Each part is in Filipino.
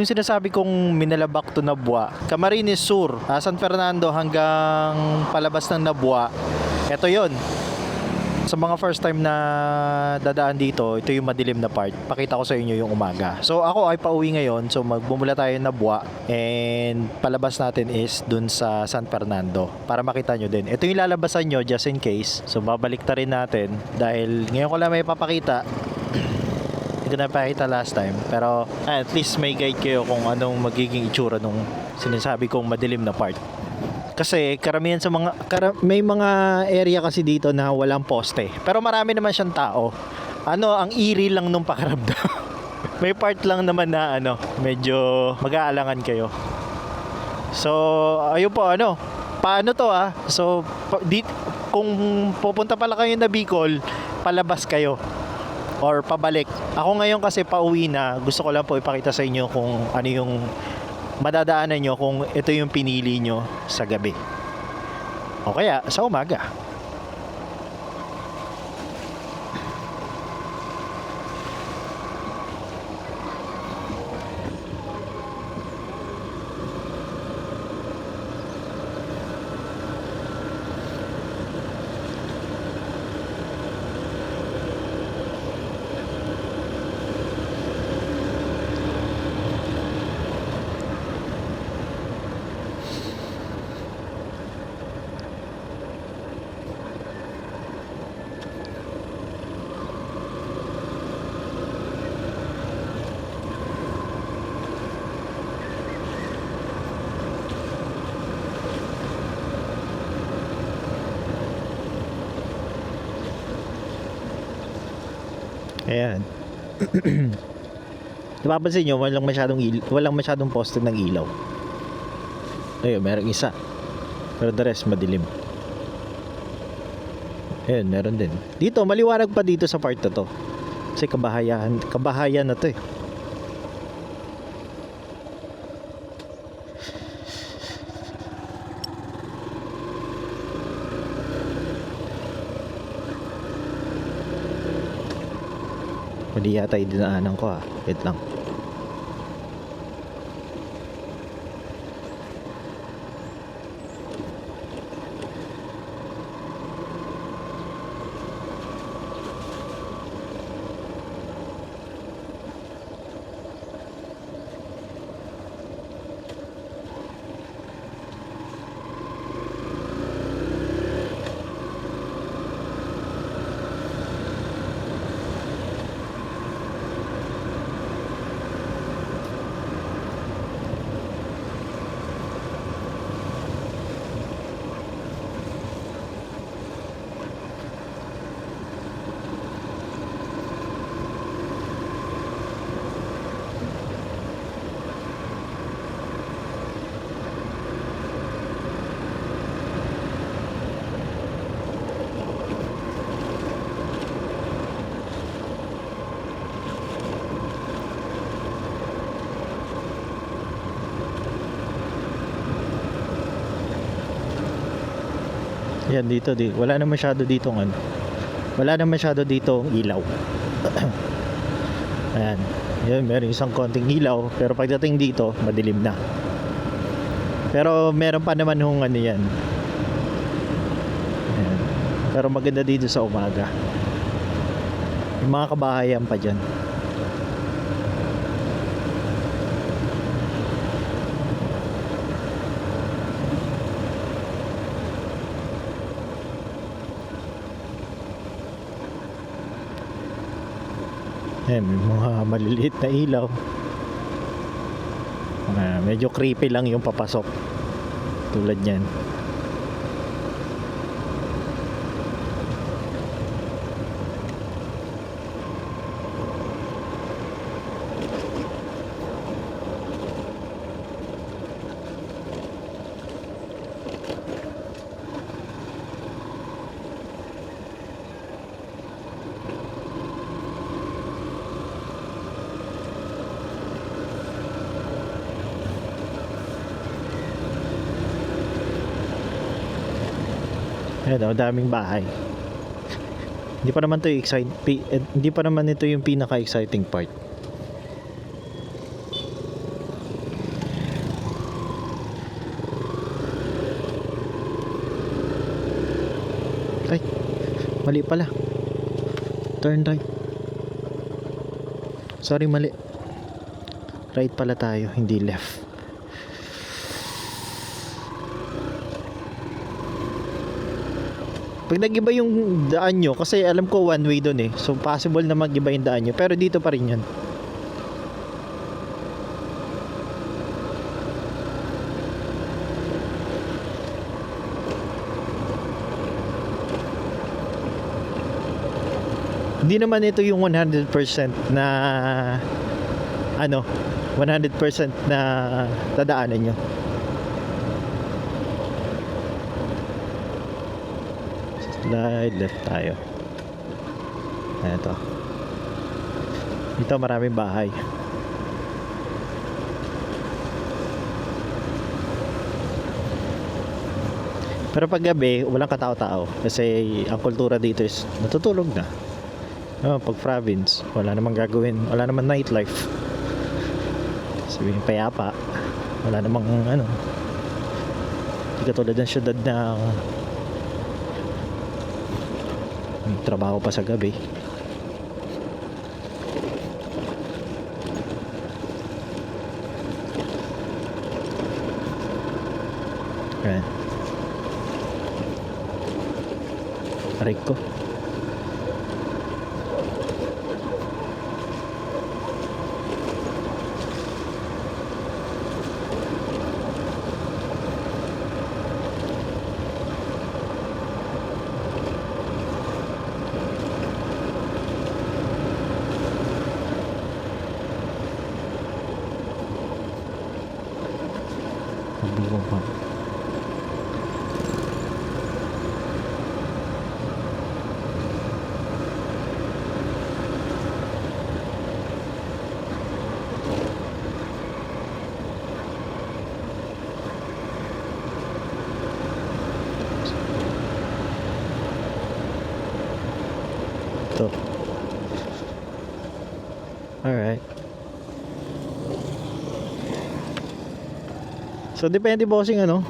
yung sinasabi kong Minalabak to Nabua, Camarines Sur, San Fernando hanggang palabas ng Nabua. Ito yon. Sa mga first time na dadaan dito, ito yung madilim na part. Pakita ko sa inyo yung umaga. So ako ay pauwi ngayon. So magbumula tayo na Nabua. And palabas natin is dun sa San Fernando. Para makita nyo din. Ito yung lalabasan nyo just in case. So babalik ta rin natin. Dahil ngayon ko lang may papakita. Hindi ko na pakita last time. Pero at least may guide kayo kung anong magiging itsura nung sinasabi kong madilim na part. Kasi karamihan sa may mga area kasi dito na walang poste. Pero marami naman siyang tao. Ang eerie lang nung pakiramdam. May part lang naman na medyo mag-aalangan kayo. So, ayun po paano to So, kung pupunta pala kayo na Bicol, palabas kayo or pabalik. Ako ngayon kasi pauwi na, gusto ko lang po ipakita sa inyo kung ano yung madadaanan nyo kung ito yung pinili nyo sa gabi o kaya sa umaga. Ayan. Napapansin nyo, walang masyadong poste ng ilaw. Ayun, merong isa. Pero the rest madilim. Ayun, meron din. Dito, maliwanag pa dito sa part na to. Kasi kabahayan na to eh. Mali yata yung dinaanan ko wait lang. Yan dito, wala na masyado ditong wala na masyado ditong ilaw. Ayan. Yan, meron isang konting ilaw, pero pagdating dito, madilim na. Pero meron pa naman yan. Ayan. Pero maganda dito sa umaga. Yung mga kabahayan pa dyan. Ayan, may mga maliliit na ilaw. Medyo creepy lang yung papasok. Tulad yan. Ayan, daming bahay. Hindi pa naman hindi pa naman ito yung pinaka-exciting part. mali pala. Turn right. Sorry, mali. Right pala tayo, hindi left. Pag nag-iba yung daan nyo, kasi alam ko one way doon eh. So possible na mag-iba yung daan nyo. Pero dito pa rin yun. Hindi naman ito yung 100% na ano, 100% na dadaanan nyo. Slide left tayo. Ito. Dito maraming bahay. Pero pag gabi, walang katao-tao. Kasi ang kultura dito is natutulog na. Pag province, wala namang gagawin. Wala namang nightlife. Sabihin payapa. Wala namang ano. Hindi katulad ng syudad na may trabaho pa sa gabi. Ayan. Aray ko. Buwan pa. Ito. Alright. So depende bossing ano.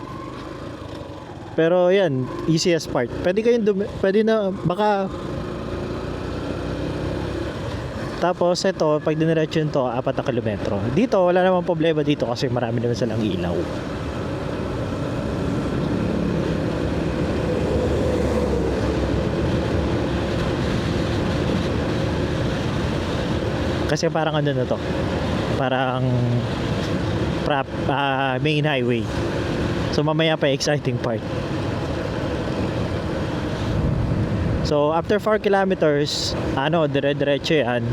Pero yan, easiest part. Pwede kayong pwede na baka. Tapos ito, pag diniretso nyo to, 4 na kilometro. Dito wala namang problema dito kasi marami naman silang ilaw. Kasi parang ano na to. Parang main highway. So mamaya pa exciting part. So after 4 kilometers, dire-diretso yan.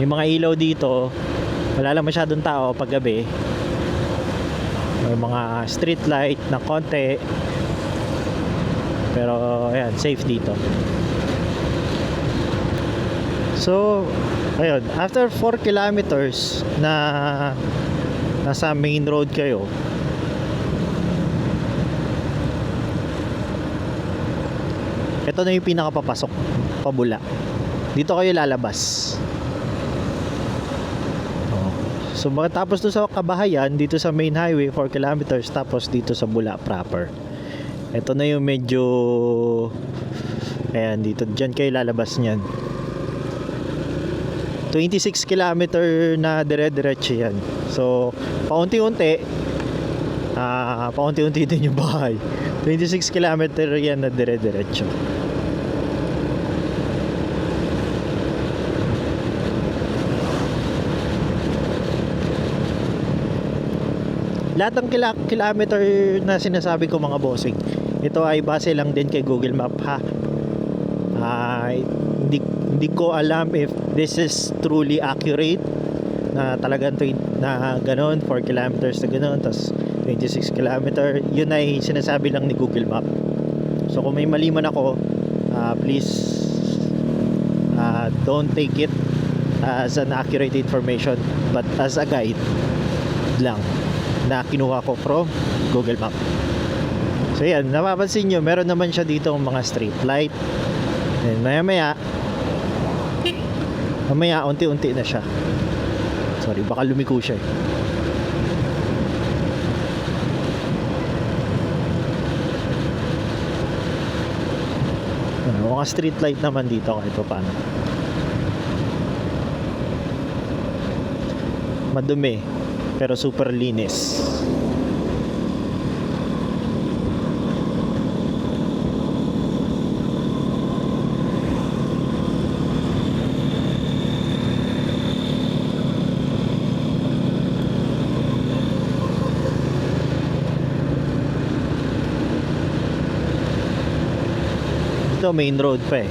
May mga ilaw dito. Wala lang masyadong tao pag gabi. May mga street light na konti. Pero ayan, safe dito. So ayun, after 4 kilometers na nasa main road kayo, ito na yung pinakapapasok pabula. Dito kayo lalabas. So matapos doon sa Kabahayan, dito sa main highway 4 kilometers, tapos dito sa Bula proper. Ito na yung medyo ayan, dito dyan kayo lalabas niyan. 26 kilometer na dire-diretso yan. So paunti-unti paunti-unti din yung bahay. 26 kilometer yan na dire-diretso. Lahat ng kilometer na sinasabi ko mga bossing, ito ay base lang din kay Google Map ha. Hindi ko alam if this is truly accurate na talagang na ganon 4 kilometers na ganon tas 26 kilometer, yun ay sinasabi lang ni Google Map. So kung may mali man ako, please don't take it as an accurate information, but as a guide lang na kinuha ko from Google Map. So yan, napapansin nyo, meron naman siya dito mga street light. And mamaya unti-unti na siya. Sorry, baka lumiko siya eh. Mga street light naman dito kahit pa paano. Madumi pero super linis. Ito main road pa eh.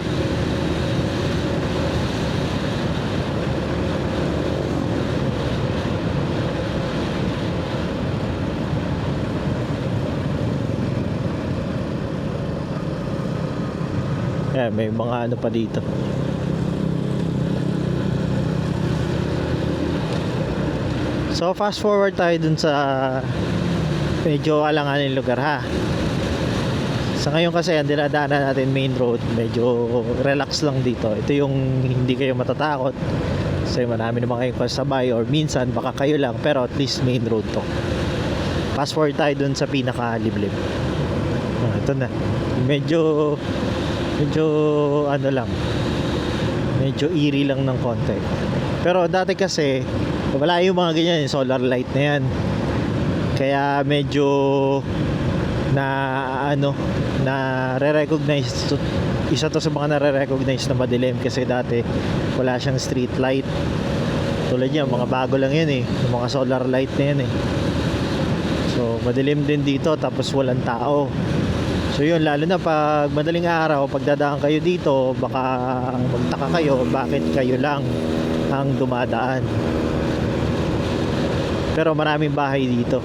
Yeah, may mga ano pa dito. So fast forward tayo dun sa medyo alanganin lugar ha. Sa ngayon kasi ang dinadaanan natin main road, medyo relax lang dito. Ito yung hindi kayo matatakot. Kasi marami naman kayong kasabay or minsan baka kayo lang, pero at least main road to. Fast forward tayo dun sa pinaka-liblib. Ito na. Medyo ano lang, medyo eerie lang ng konti. Pero dati kasi wala yung mga ganyan, yung solar light na yan, kaya medyo na ano, na re-recognize, isa to sa mga nare-recognize na madilim kasi dati wala siyang street light. Tulad yan, mga bago lang yan eh, yung mga solar light na yan eh. So madilim din dito tapos walang tao. So yun, lalo na pag madaling araw, pag dadaan kayo dito, baka magtaka kayo bakit kayo lang ang dumadaan. Pero maraming bahay dito.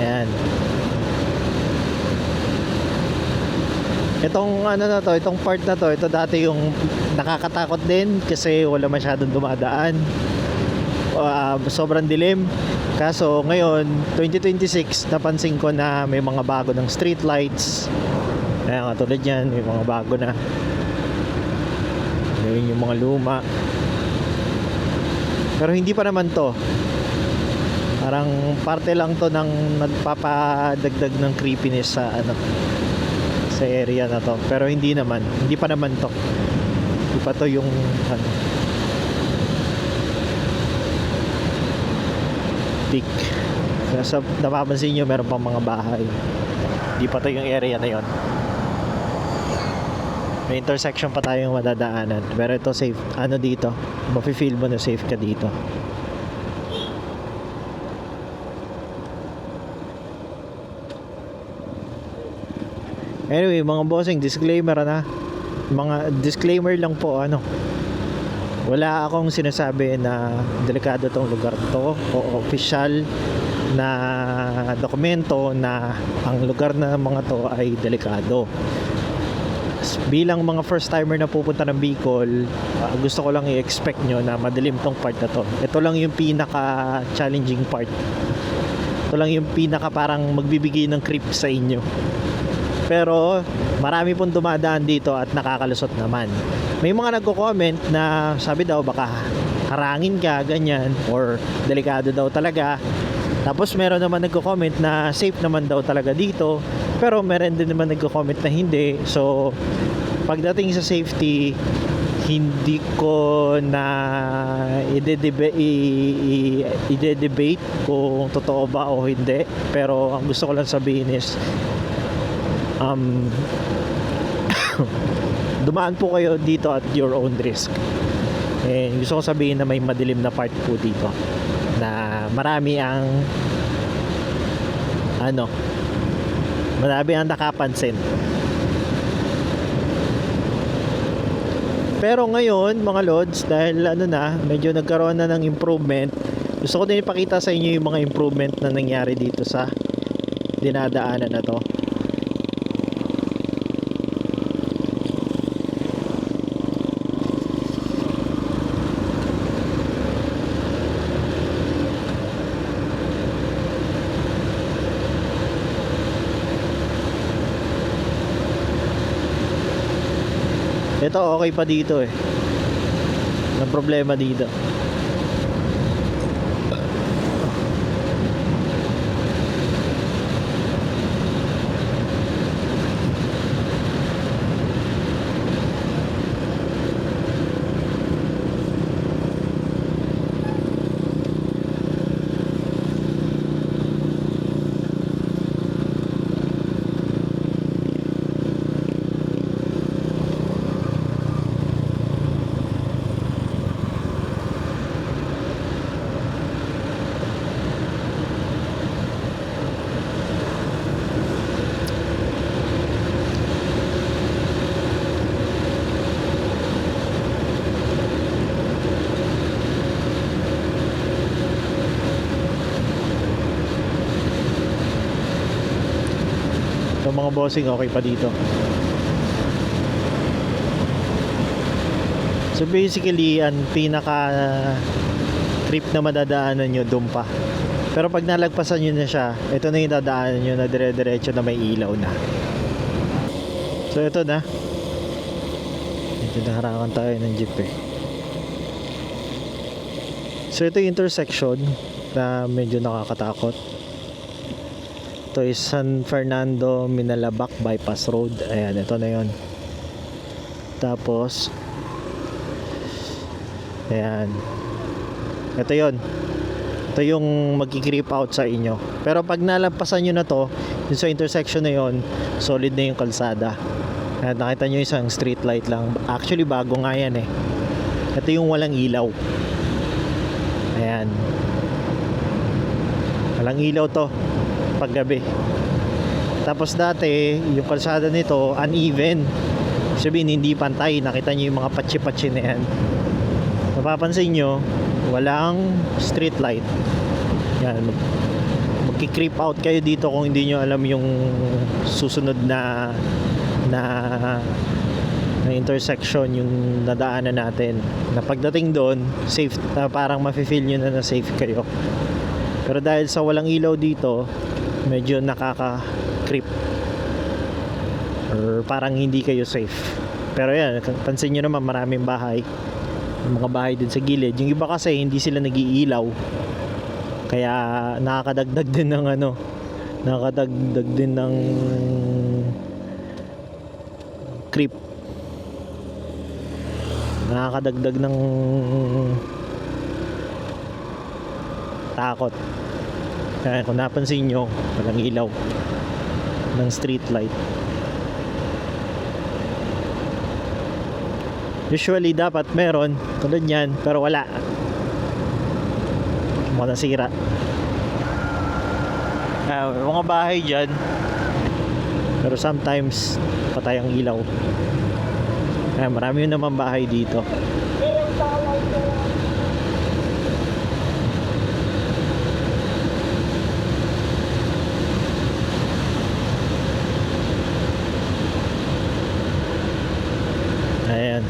Ayan. Itong ano na to, itong part na to, ito dati yung nakakatakot din kasi wala masyadong dumadaan. Sobrang dilim. Kaso ngayon 2026 napansin ko na may mga bago ng street lights. Ayan, katulad yan, may mga bago na. Ngayon yung mga luma. Pero hindi pa naman to. Parang parte lang to ng nagpapadagdag ng creepiness sa ano, sa area na to. Pero hindi pa naman to. Hindi pa to yung ano, peak. Sa napapansin nyo meron pang mga bahay. Di pa to yung area na yon. May intersection pa tayong madadaanan, pero ito safe. Ano dito, mafe-feel mo na safe ka dito. Anyway mga bossing, disclaimer na. Mga disclaimer lang po, ano, wala akong sinasabi na delikado tong lugar to o official na dokumento na ang lugar na mga to ay delikado. Bilang mga first timer na pupunta ng Bicol, gusto ko lang i-expect nyo na madilim tong part na to. Ito lang yung pinaka challenging part. Ito lang yung pinaka parang magbibigay ng creep sa inyo. Pero marami pong dumadaan dito at nakakalusot naman. May mga nagko-comment na sabi daw baka harangin ka, ganyan, or delikado daw talaga. Tapos meron naman nagko-comment na safe naman daw talaga dito, pero meron din naman nagko-comment na hindi. So pagdating sa safety, hindi ko na i-debate kung totoo ba o hindi. Pero ang gusto ko lang sabihin is dumaan po kayo dito at your own risk. Gusto ko sabihin na may madilim na part po dito na marami ang nakapansin. Pero ngayon mga lods, dahil medyo nagkaroon na ng improvement, gusto ko din ipakita sa inyo yung mga improvement na nangyari dito sa dinadaanan na to. Ito okay pa dito eh. Walang problema dito. mga bossing, okay pa dito. So basically, ang pinaka trip na madadaanan nyo doon pa. Pero pag nalagpasan nyo na siya, ito na yung dadaanan nyo na dire-diretso na may ilaw na. So ito na. Ito na, harangan tayo ng jeep eh. So ito yung intersection na medyo nakakatakot. Ito is San Fernando Minalabac Bypass Road. Ayan, ito na yon. Tapos ayan, ito yon. Ito yung magki-creep out sa inyo. Pero pag nalampasan nyo na to, yung sa intersection na yon, solid na yung kalsada. At nakita nyo isang street light lang. Actually bago nga yan eh. Ito yung walang ilaw. Ayan, walang ilaw to paggabi. Tapos dati yung kalsada nito uneven, sabihin hindi pantay. Nakita nyo yung mga patsi-patsi na yan. Mapapansin nyo, walang street light. Yan, magki-creep out kayo dito kung hindi nyo alam yung susunod na intersection yung nadaanan natin. Na pagdating doon, safe, parang mafe-feel nyo na safe kayo. Pero dahil sa walang ilaw dito, medyo nakaka-creep or parang hindi kayo safe. Pero yan, pansin nyo naman maraming bahay, mga bahay din sa gilid. Yung iba kasi hindi sila nag-iilaw, kaya nakakadagdag din ng nakakadagdag din ng creep, nakakadagdag ng takot. Kaya kung napansin nyo, walang ilaw ng street light. Usually dapat meron tulad yan, pero wala. Mga nasira. Mga bahay dyan, pero sometimes patay ang ilaw. Marami yun naman bahay dito. Ayan.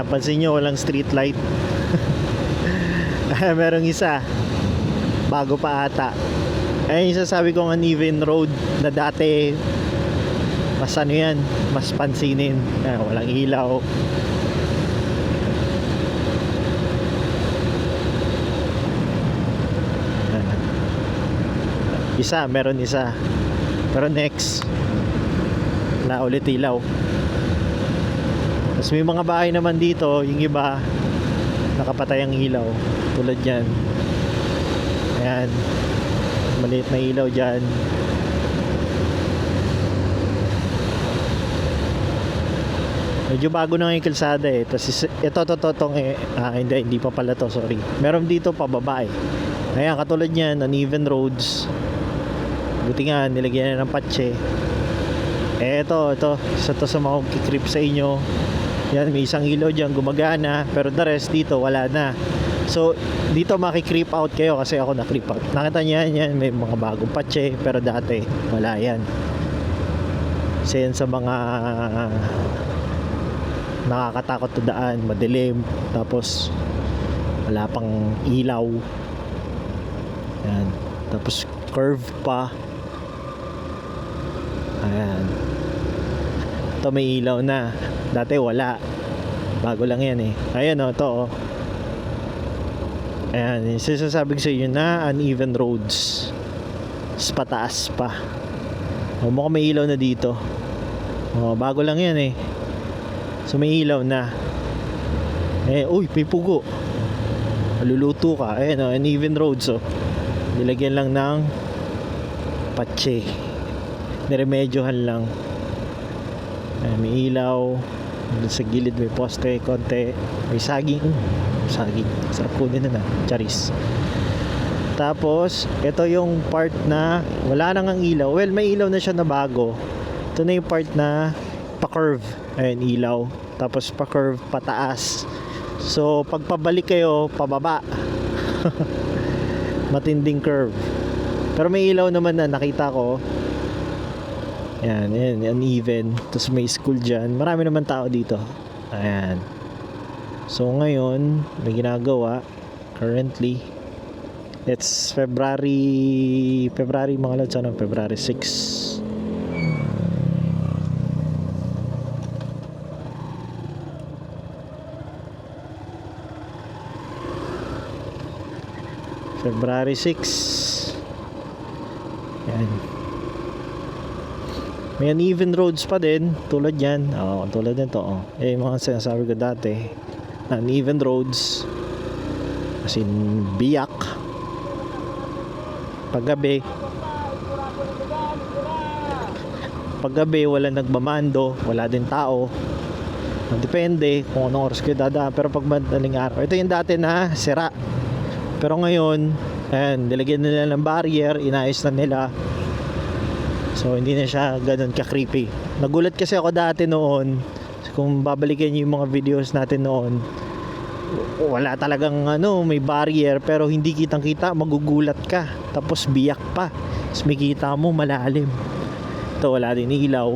Pansin nyo, walang street light. Merong isa bago pa ata. Ayun yung sasabi kong uneven road na dati mas yan, mas pansinin. Walang ilaw. Meron isa. Pero next, wala ulit ilaw. Tapos may mga bahay naman dito, yung iba nakapatay ang ilaw, tulad yan. Ayan, maliit na ilaw dyan. Medyo bago na yung kalsada eh. Tapos hindi pa pala to, sorry. Meron dito pababa eh. Ayan, katulad yan, uneven roads. Buti nga nilagyan na ng patse. Ito isa to sa mga kikrip sa inyo. Yan, may isang ilaw dyan gumagana, pero the rest dito wala na. So dito makikreep out kayo, kasi ako na-creep out. Nakita niyo yan, may mga bagong patse, pero dati wala yan. Kasi yan sa mga nakakatakot na daan, madilim, tapos wala pang ilaw. Yan, tapos curve pa. Ayan, ito may ilaw na, dati wala, bago lang yan eh. Ayan o, ito o. Ayan, yung sinasabi ko sa inyo na uneven roads, pataas pa. Mukhang may ilaw na dito. Bago lang yan eh. So may ilaw na. Uy, may pugo, maluluto ka. Ayan o, uneven roads o. Nilagyan lang ng patse, niremedyohan lang. May ilaw doon sa gilid, may poste konti, may saging. Sarap kunin na charis. Tapos ito yung part na wala nang ang ilaw. Well, may ilaw na siya na bago. Ito na yung part na pa-curve. Ayan, ilaw. Tapos pa-curve pataas. So pag pabalik kayo pababa matinding curve. Pero may ilaw naman na nakita ko. Yan, uneven. Tapos may school dyan. Marami naman tao dito. Ayan. So ngayon, may ginagawa. Currently, it's February mga lods, ano? February 6. February 6. Yan. May uneven roads pa din tulad yan. Tulad nito. Yung mga sinasabi ko dati na uneven roads, as in biyak. Paggabi wala nagmamando, wala din tao. Depende kung anong oras kayo dadaan. Pero pag madaling araw, ito yung dati na sira. Pero ngayon, ayan, nilagyan nila ng barrier, inayos na nila. So hindi na siya ganun ka-creepy. Nagulat kasi ako dati noon, kung babalikan niyo yung mga videos natin noon, wala talagang may barrier, pero hindi kitang-kita, magugulat ka. Tapos biyak pa. Tapos may kita mo malalim. Ito wala din ilaw.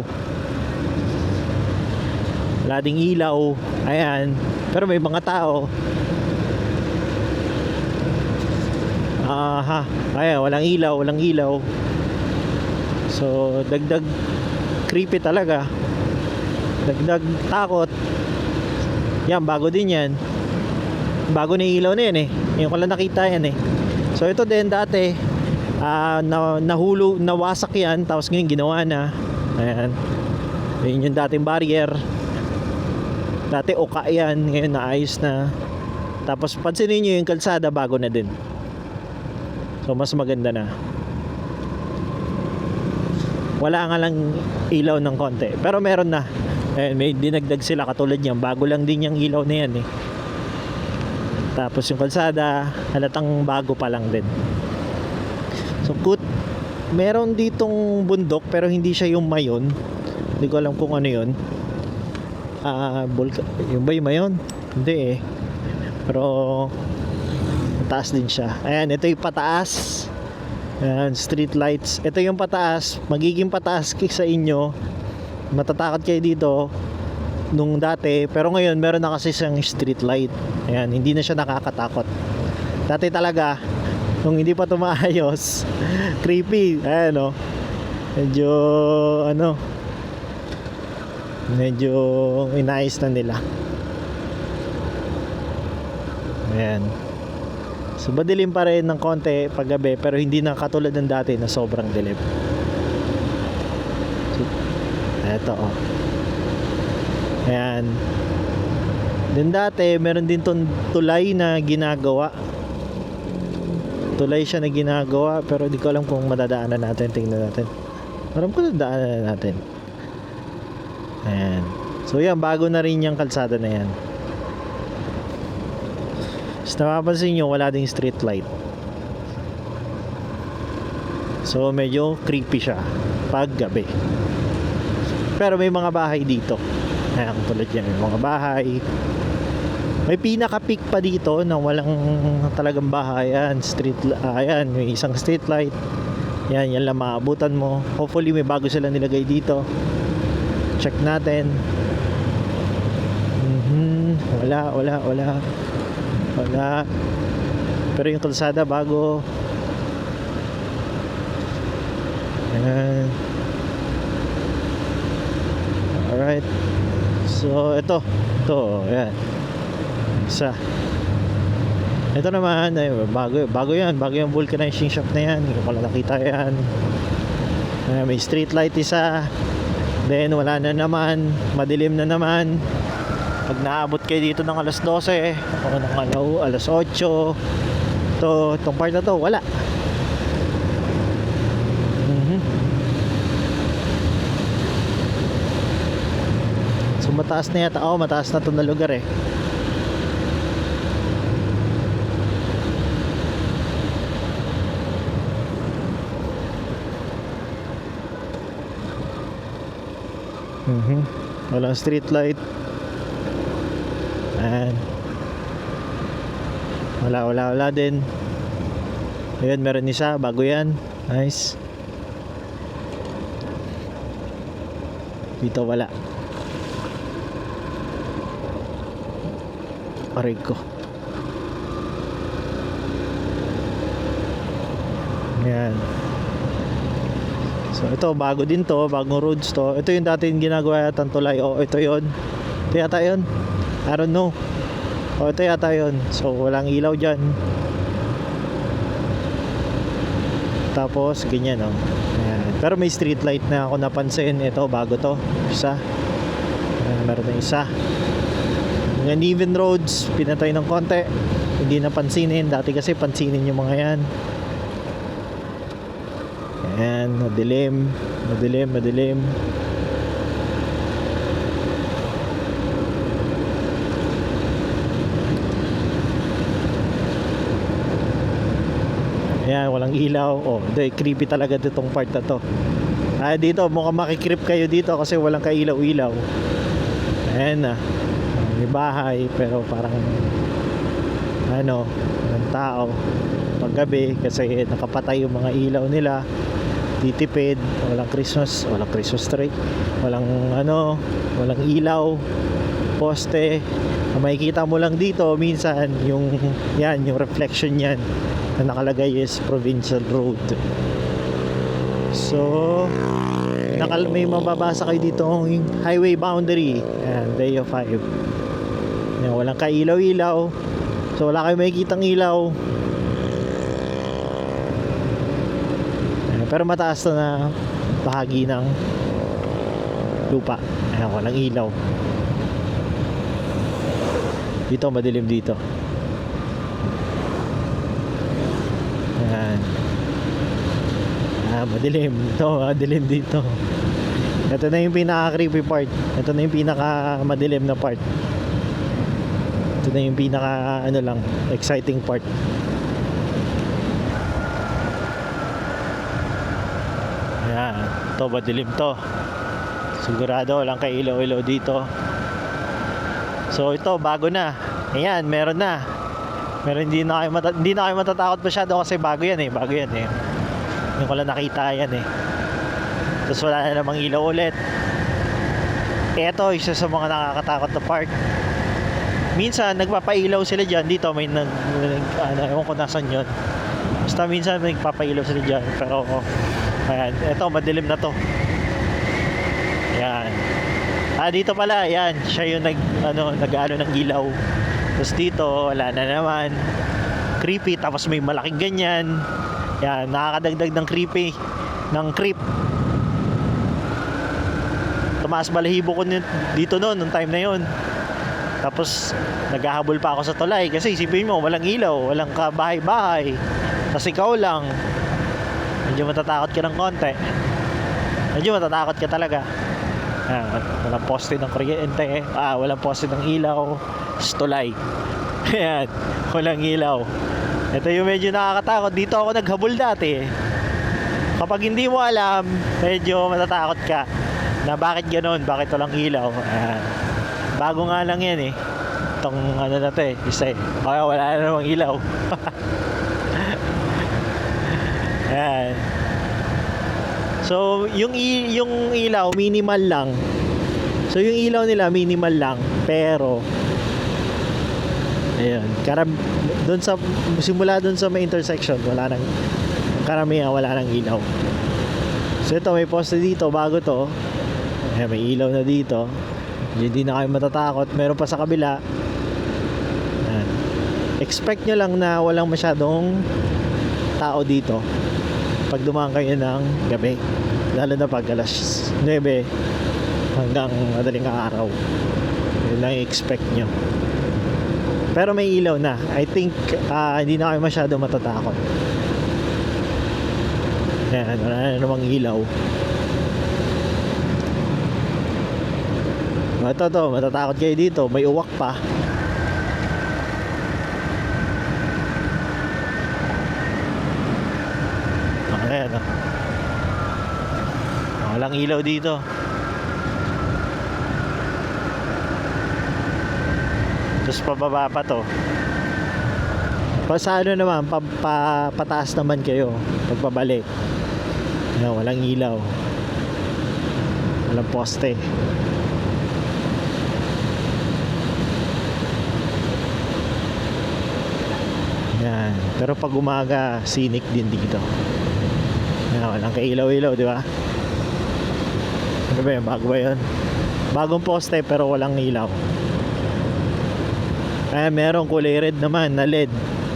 Wala ding ilaw. Ayan. Pero may mga tao. Ayan, walang ilaw. So dagdag creepy talaga, dagdag takot. Yan, bago din yan, bago na ilaw na yan yung ko lang nakita yan So ito din dati nawasak yan, tapos ngayon ginawa na. Ayan, yun yung dating barrier, dati oka yan, ngayon naayos na. Tapos pansinin nyo yung kalsada, bago na din. So mas maganda na. Wala nga lang ilaw ng konti, pero meron na. May dinagdag sila katulad niyan. Bago lang din yung ilaw na yan Tapos yung kalsada, halatang bago pa lang din. So meron ditong bundok, pero hindi siya yung Mayon. Hindi ko alam kung ano yun. Yung ba yung Mayon? Hindi pero taas din siya. Ayan, ito yung pataas. Ayan, street lights. Ito yung pataas. Magiging pataas sa inyo. Matatakot kayo dito nung dati. Pero ngayon, meron na kasi siyang street light. Ayan, hindi na siya nakakatakot. Dati talaga, nung hindi pa tumaayos, creepy. Ayan, medyo inayos na nila. Ayan. So madilim pa rin ng konti paggabi, pero hindi na katulad ng dati na sobrang dilim. So, eto Ayan. Din dati meron din tong tulay na ginagawa. Tulay siya na ginagawa, pero di ko alam kung madadaanan natin. Tingnan natin. Alam ko nadaanan natin. Ayan. So yan, bago na rin yung kalsada na yan. So napapansin nyo, wala ding street light. So medyo creepy siya pag gabi. Pero may mga bahay dito. Ayan, tulad yan, may mga bahay. May pinaka-peak pa dito na walang talagang bahay. Ayan, ayan, may isang street light. Yan lang maabutan mo. Hopefully may bago sila nilagay dito. Check natin. Wala. Pero yung kalsada bago. Ayan. Alright. So ito, ayan. Isa. Ito naman ay bago yan. Bago yung vulcanizing shop na yan. Hindi ko pala nakita yan. May street light isa. Then wala na naman. Madilim na naman. Pag naabot kayo dito ng alas 12 o ng alas 8, itong part na to wala. So mataas na yata. Mataas na to na lugar Walang street light. Ayan. Wala din. Ayun, meron isa, bago yan. Nice. Dito wala. Aray ko. Yan. So ito, bago din to, bagong roads to. Ito yung dati yung ginagawa yata ng tulay. Oh, ito yon. Ito yata yun. I don't know. Oh, ito yata yun. So walang ilaw dyan. Tapos ganyan, oh. Ayan. Pero may street light na ako napansin. Ito, bago to. Isa. Ayan, meron na isa. Uneven roads, pinatay ng konti. Hindi napansinin. Dati kasi pansinin yung mga yan. Ayan, madilim. Madilim, madilim. Ayan, walang ilaw. Oh, creepy talaga ditong part na to. Dito, mukhang makikrip kayo dito kasi walang kailaw-ilaw. Ayan na. May bahay, pero parang walang tao paggabi kasi nakapatay yung mga ilaw nila. Titipid, walang Christmas tree, walang walang ilaw, poste. Makikita mo lang dito minsan yung reflection yan na nakalagay is provincial road. So may mababasa kayo dito yung highway boundary. Ayan, day of 5. Ayan, walang kailaw-ilaw, so wala kayong makikitang ilaw. Ayan, pero mataas na bahagi ng lupa. Ayan, walang ilaw. Dito madilim dito. Ayan. Madilim. Ito, madilim dito. Ito na yung pinaka-creepy part. Ito na yung pinaka-madilim na part. Ito na yung pinaka exciting part. Ayan. Ito, madilim to. Sigurado walang kailaw-ilaw dito. So ito, bago na. Ayan, meron na. Pero hindi na kayo matatakot masyado kasi bago yan eh. Yung ko lang nakita yan eh. Tapos wala na namang ilaw ulit. Ito, isa sa mga nakakatakot na part. Minsan nagpapailaw sila dyan. Dito may ewan ko nasan yun. Basta minsan nagpapailaw sila dyan. Pero ayan, ito madilim na to. Ayan. Dito pala, ayan, siya yung nag-ano ng ilaw. Tapos dito, wala na naman. Creepy, tapos may malaking ganyan. Yan, nakakadagdag ng creepy, ng creep. Tumaas balahibo ko dito nung time na yon. Tapos, naghahabol pa ako sa tulay. Kasi isipin mo, walang ilaw, walang kabahay-bahay. Tapos ikaw lang. Medyo matatakot ka ng konti. Medyo matatakot ka talaga. Walang poste ng kuryente, walang poste ng ilaw, tulay. Ayan, walang ilaw. Ito yung medyo nakakatakot. Dito ako naghabol dati. Kapag hindi mo alam, medyo matatakot ka na bakit ganoon, bakit walang ilaw. Bago nga lang yan eh. Itong na to eh, isa eh. Kaya wala na namang ilaw. Ayan. So, yung ilaw minimal lang. So, yung ilaw nila minimal lang, pero ayun, simula doon sa may intersection, wala nang karamihan, wala nang ilaw. So, ito may poste dito, bago to. Ayan, may ilaw na dito. Hindi na kayo matatakot. Meron pa sa kabila. Ayan. Expect nyo lang na walang masyadong tao dito pag dumaan kayo ng gabi, lalo na pag alas 9 hanggang madaling araw. Yun lang i-expect nyo. Pero may ilaw na. I think hindi na kayo masyado matatakot. Yan, wala na namang ilaw. Ito, matatakot kayo dito. May uwak pa. Ayan, walang ilaw dito. Tapos pababa pa to. Sa ano naman, pataas naman kayo pagpabalik. Ayan, walang ilaw. Walang poste. Yan. Pero pag umaga, scenic din dito. Yan, walang kailaw-ilaw, di ba? Ano ba yun? Bago ba yun? Bagong poste pero walang ilaw. Merong kulay red naman na LED.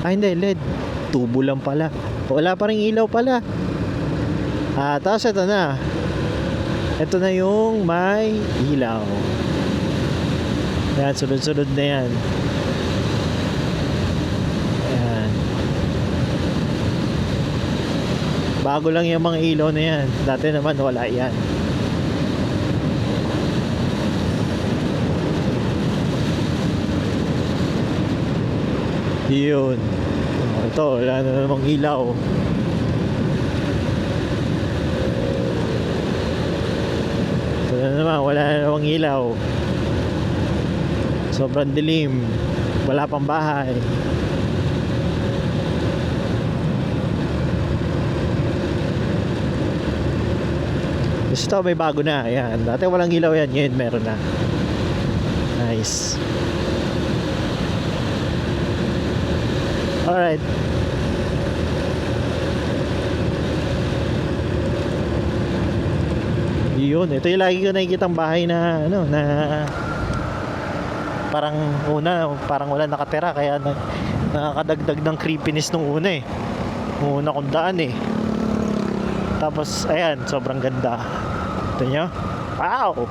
Hindi, LED. Tubo lang pala. Wala pa rin ilaw pala. Tapos ito na. Ito na yung may ilaw. Yan, sunod-sunod na yan. Yan. Bago lang yung mga ilaw na yan. Dati naman wala yan. Yun. Ito, wala na namang ilaw. Ito na naman, wala na namang ilaw. Sobrang dilim. Wala pang bahay. Gusto may bago na. Ayan. Dati walang ilaw yan. Ngayon meron na. Nice. Alright. Yun, ito yung lagi ko nakikitang bahay na ano, na parang parang wala nakatira kaya nakakadagdag ng creepiness nung una eh. Nung una kong daan eh. Tapos ayan, sobrang ganda. Ito nyo? Wow!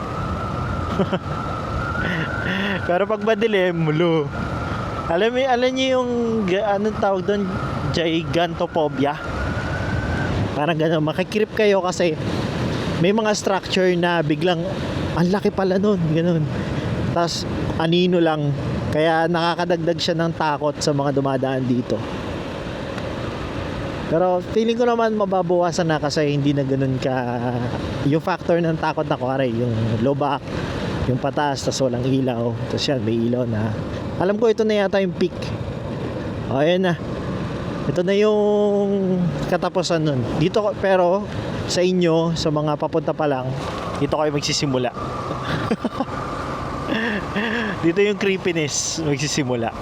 Pero pag madilim, mulo. Alam niyo yung anong tawag doon, gigantophobia. Parang gano'n, makikirip kayo kasi may mga structure na biglang ang laki pala nun, gano'n. Tapos anino lang, kaya nakakadagdag siya ng takot sa mga dumadaan dito. Pero feeling ko naman mababawasan na kasi hindi na gano'n ka yung factor ng takot na kuwari, yung low back, yung pataas, tapos walang ilaw, tapos yan, may ilaw na. Alam ko ito na yata yung peak. O, ayan na. Ito na yung katapusan nun. Dito, pero sa inyo, sa mga papunta pa lang, dito kayo magsisimula. Dito yung creepiness magsisimula.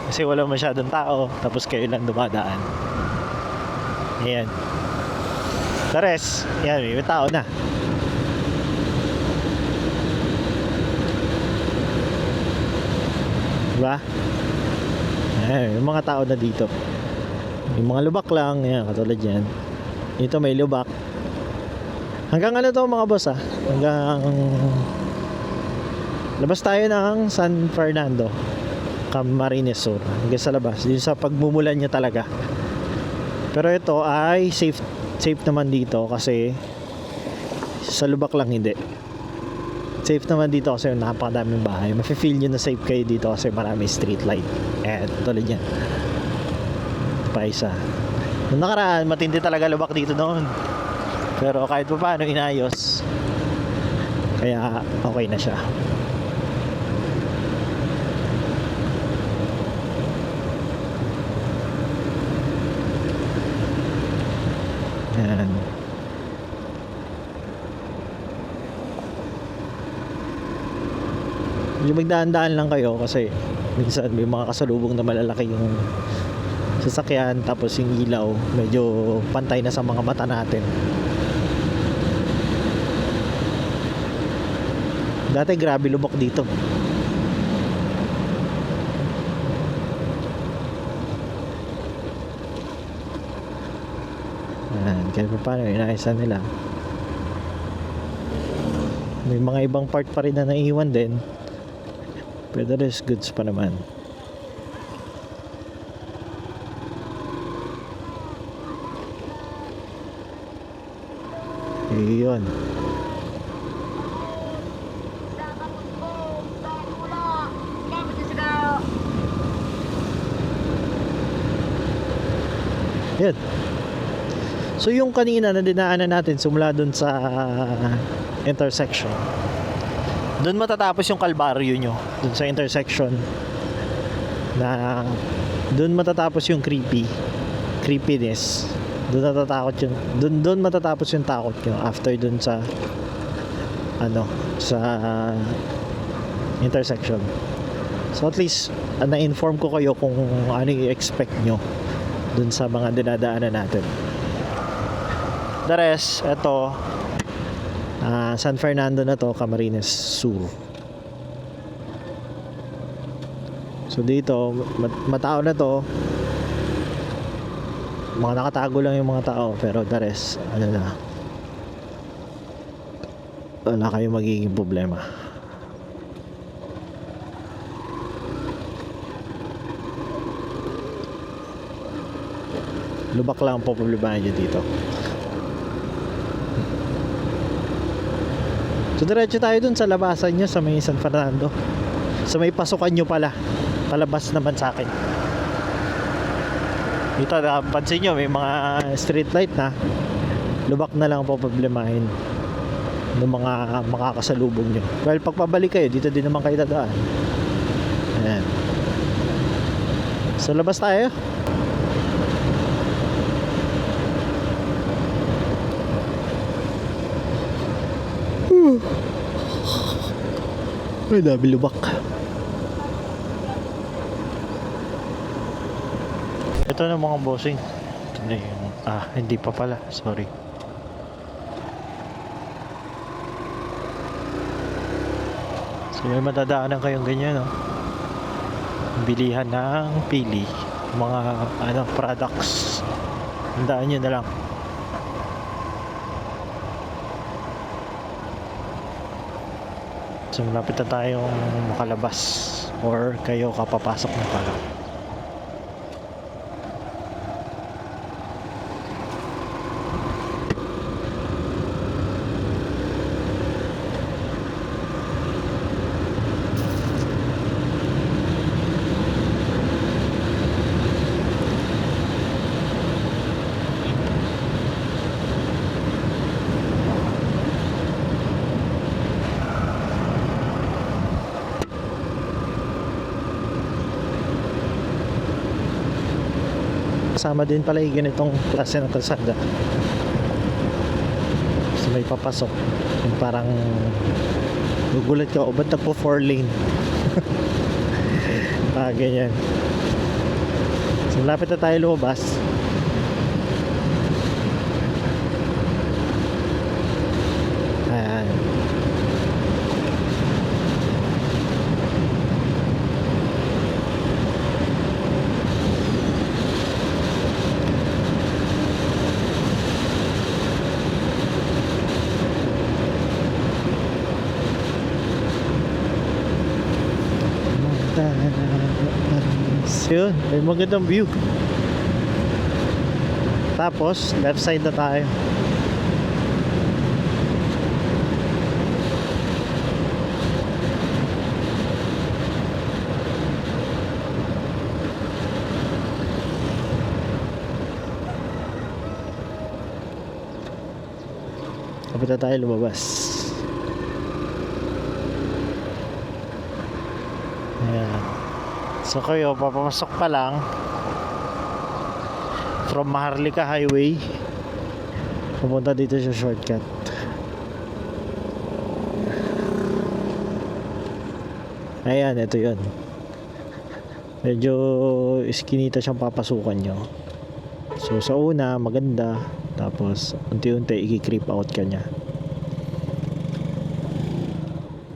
Kasi wala masyadong tao, tapos kayo lang dumadaan. Ayan. The rest, yan, may tao na. Diba? Ayan, yung mga tao na dito. Yung mga lubak lang, yan, katulad yan. Ito may lubak. Hanggang ano to mga boss hanggang labas tayo ng San Fernando, Camarines Sur. Hanggang sa labas, yun sa pagmumulan niya talaga. Pero ito ay safe naman dito kasi sa lubak lang hindi. Safe naman dito kasi napakadaming bahay. Mafe-feel nyo na safe kayo dito kasi marami street light. Tulad yan. Pa isa. Noong nakaraan, matindi talaga lubak dito noon. Pero kahit pa paano inayos. Kaya okay na siya. Yan. Medyo magdaan-daan lang kayo kasi minsan may mga kasalubong na malalaki yung sasakyan, tapos yung ilaw medyo pantay na sa mga mata natin. Dati grabe lubak dito. Kaya paano inayos nila. May mga ibang part pa rin na naiwan din, pero there's goods pa naman. Yun. Yun. So yung kanina na dinaanan natin simula dun sa intersection, dun matatapos yung kalbaryo nyo, dun sa intersection na Doon matatapos yung creepiness. Doon natatakot yung doon matatapos yung takot nyo after doon sa sa intersection. So at least na-inform ko kayo kung ano i-expect nyo doon sa mga dinadaanan natin. The rest, eto San Fernando na to, Camarines Sur. So dito matao na to, mga nakatago lang yung mga tao, pero the rest wala kayong magiging problema. Lubak lang po problemahin nyo dito. So diretso tayo dun sa labasan nyo sa may San Fernando, sa may pasukan nyo pala, palabas naman sa akin. Dito pansin nyo may mga street light na. Lubak na lang po problemahin ng mga makakasalubong nyo. Well, pagpabalik kayo dito din naman kayo dadaan. Ayan. So labas tayo. Ay, dami lubak. Ito na mga bossing. Ito na yung, hindi pa pala, sorry. So may madadaanan kayong ganyan, no? Bilihan ng pili, mga products. Handaan nyo na lang. So malapit na tayong makalabas, or kayo kapapasok na pala. Kasama din pala yung ganitong klase ng kalsada. So may papasok, yung parang gugulat ka, o ba't nagpo 4 lane? Ganyan. So malapit na tayo lumabas. Ayan. Yun, may magandang view. Tapos left side na tayo. Kapit na tayo lumabas. Ayan. So kayo, papapasok pa lang from Maharlika Highway pupunta dito sa shortcut. Ayan, ito yun. Medyo iskinita siyang papasukan nyo. So sa una, maganda. Tapos unti-unti i-creep out ka nya.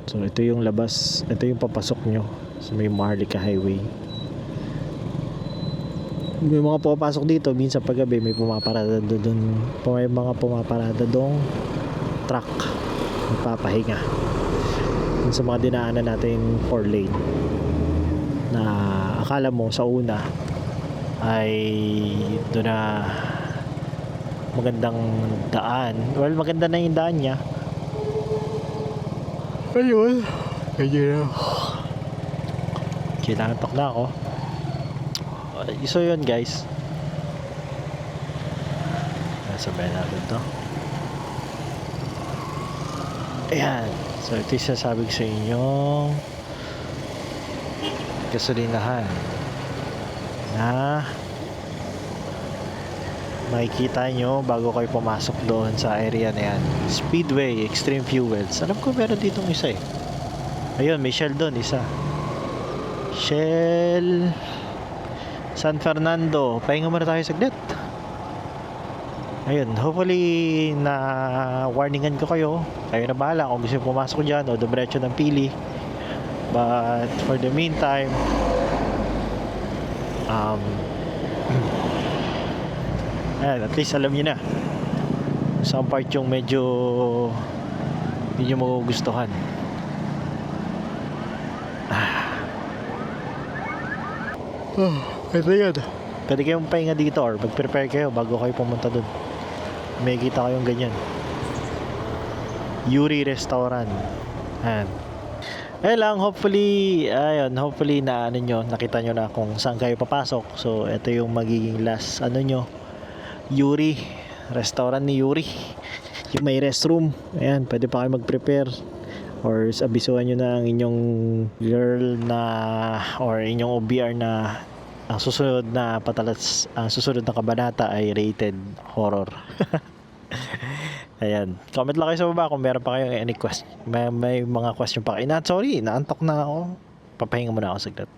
So ito yung labas, ito yung papasok nyo sa may Maharlika Highway. May mga pumapasok dito, minsan paggabi may pumaparada doon, may mga pumaparada doong truck, magpapahinga dun sa mga dinaanan natin 4 lane na akala mo sa una ay doon na magandang daan. Well, maganda na yung daan niya. Ayun, ganyan. Kinaantok na ako. So yun guys, sabihin natin to. Ayan. So ito yung sasabi ko sa inyo, gasolinahan. na makikita nyo bago kayo pumasok doon sa area na yan. Speedway, Extreme Fuels. Alam ko meron ditong isa eh. Ayun, may Shell doon, isa. Shell San Fernando. Pahinga muna tayo saglit. Ayun, hopefully na warningan ko kayo. Kayo na bahala kung gusto pumasok dyan o dumiretso ng pili. But for the meantime, ayan, at least alam niyo na sa part yung medyo hindi nyo magugustuhan. Ito yan. Pwede kayong pahinga dito or mag-prepare kayo bago kayo pumunta dun. May kita kayong ganyan. Yuri Restaurant. Ayan. Ayun lang, hopefully na ano nyo, nakita nyo na kung saan kayo papasok. So, ito yung magiging last ano nyo, Yuri, restaurant ni Yuri. Yung may restroom. Ayan, pwede pa kayo mag-prepare. Or abisuhan nyo na ang inyong girl na or inyong OBR na ang susunod na ang susunod na kabanata ay rated horror. Ayan, comment lang kayo sa baba kung meron pa kayong any question, may mga question pa kayo. Sorry, naantok na ako, papahinga muna ako saglit.